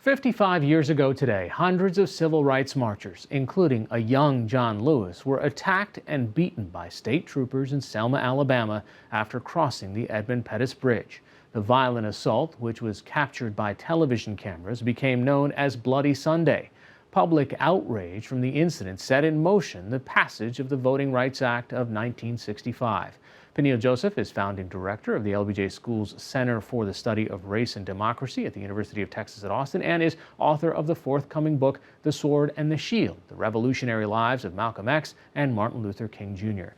55 years ago today, hundreds of civil rights marchers, including a young John Lewis, were attacked and beaten by state troopers in Selma, Alabama, after crossing the Edmund Pettus Bridge. The violent assault, which was captured by television cameras, became known as Bloody Sunday. Public outrage from the incident set in motion the passage of the Voting Rights Act of 1965. Peniel Joseph is founding director of the LBJ School's Center for the Study of Race and Democracy at the University of Texas at Austin and is author of the forthcoming book, The Sword and the Shield, The Revolutionary Lives of Malcolm X and Martin Luther King Jr.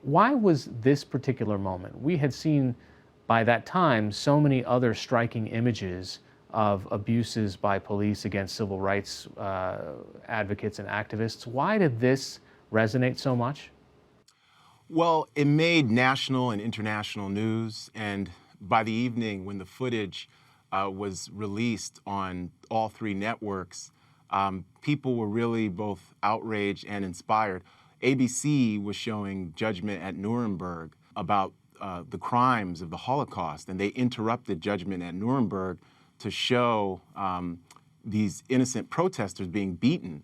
Why was this particular moment? We had seen by that time so many other striking images of abuses by police against civil rights advocates and activists. Why did this resonate so much? Well, it made national and international news, and by the evening when the footage was released on all three networks, people were really both outraged and inspired. ABC was showing Judgment at Nuremberg about the crimes of the Holocaust, and they interrupted Judgment at Nuremberg to show these innocent protesters being beaten.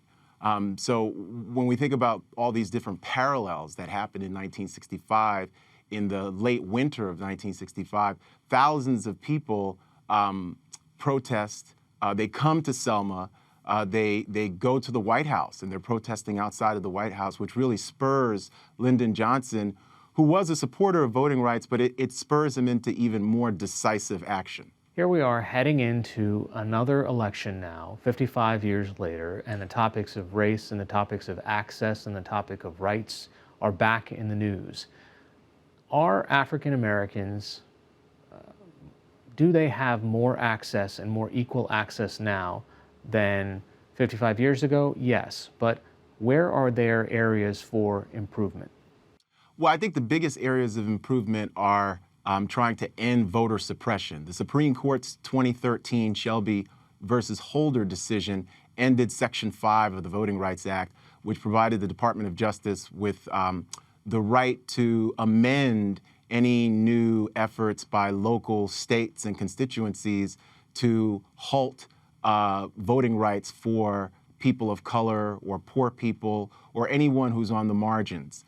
So when we think about all these different parallels that happened in 1965, in the late winter of 1965, thousands of people protest. They come to Selma. They go to the White House, and they're protesting outside of the White House, which really spurs Lyndon Johnson, who was a supporter of voting rights, but it spurs him into even more decisive action. Here we are heading into another election now, 55 years later, and the topics of race and the topics of access and the topic of rights are back in the news. Are African Americans, do they have more access and more equal access now than 55 years ago? Yes, but where are there areas for improvement? Well, I think the biggest areas of improvement are trying to end voter suppression. The Supreme Court's 2013 Shelby versus Holder decision ended Section 5 of the Voting Rights Act, which provided the Department of Justice with the right to amend any new efforts by local states and constituencies to halt voting rights for people of color or poor people or anyone who's on the margins,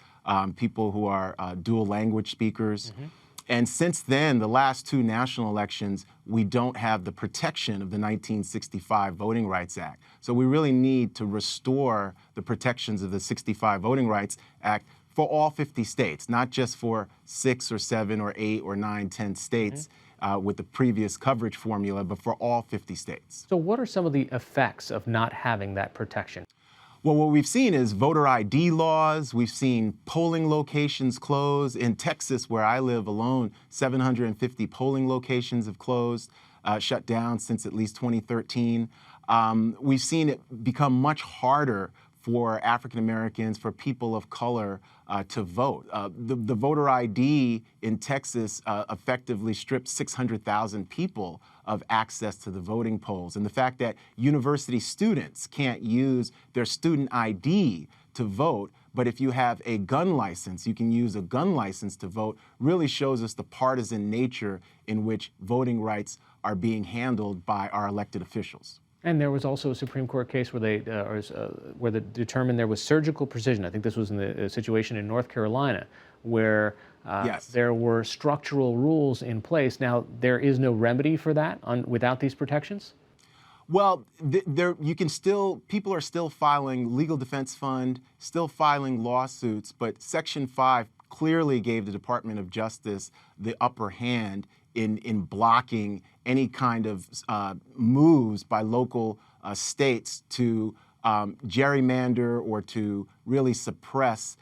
people who are dual language speakers. Mm-hmm. And since then, the last two national elections, we don't have the protection of the 1965 Voting Rights Act. So we really need to restore the protections of the 65 Voting Rights Act for all 50 states, not just for 6 or 7 or 8 or 9, 10 states with the previous coverage formula, but for all 50 states. So what are some of the effects of not having that protection? Well, what we've seen is voter ID laws. We've seen polling locations close. In Texas, where I live alone, 750 polling locations have closed, shut down since at least 2013. We've seen it become much harder for African Americans, for people of color to vote. The voter ID in Texas effectively stripped 600,000 people of access to the voting polls. And the fact that university students can't use their student ID to vote, but if you have a gun license, you can use a gun license to vote, really shows us the partisan nature in which voting rights are being handled by our elected officials. And there was also a Supreme Court case where they determined there was surgical precision. I think this was in the situation in North Carolina, where yes, there were structural rules in place. Now, there is no remedy for that without these protections? Well, people are still filing legal defense fund, still filing lawsuits, but Section 5 clearly gave the Department of Justice the upper hand in blocking any kind of moves by local states to gerrymander or to really suppress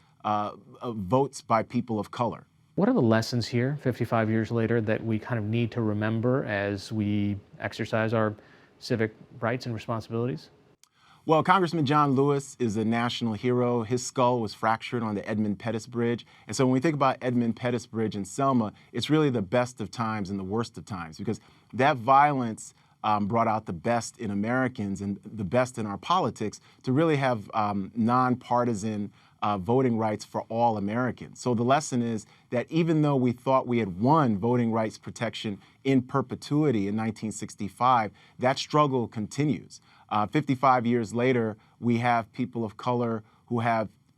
votes by people of color. What are the lessons here, 55 years later, that we kind of need to remember as we exercise our civic rights and responsibilities? Well, Congressman John Lewis is a national hero. His skull was fractured on the Edmund Pettus Bridge. And so when we think about Edmund Pettus Bridge in Selma, it's really the best of times and the worst of times, because that violence brought out the best in Americans and the best in our politics to really have nonpartisan voting rights for all Americans. So the lesson is that even though we thought we had won voting rights protection in perpetuity in 1965, that struggle continues. 55 years later, we have people of color who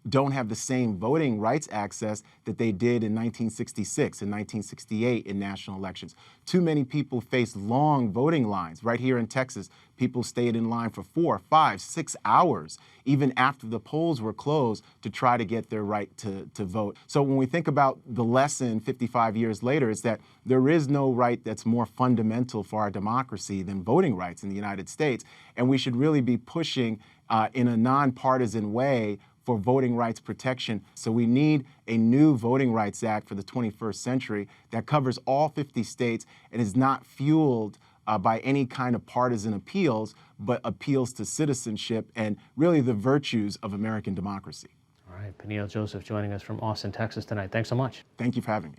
don't have the same voting rights access that they did in 1966 and 1968 in national elections. Too many people face long voting lines. Right here in Texas, people stayed in line for 4, 5, 6 hours, even after the polls were closed, to try to get their right to vote. So when we think about the lesson 55 years later, it's that there is no right that's more fundamental for our democracy than voting rights in the United States. And we should really be pushing in a nonpartisan way for voting rights protection. So we need a new Voting Rights Act for the 21st century that covers all 50 states and is not fueled by any kind of partisan appeals, but appeals to citizenship and really the virtues of American democracy. All right, Peniel Joseph joining us from Austin, Texas tonight. Thanks so much. Thank you for having me.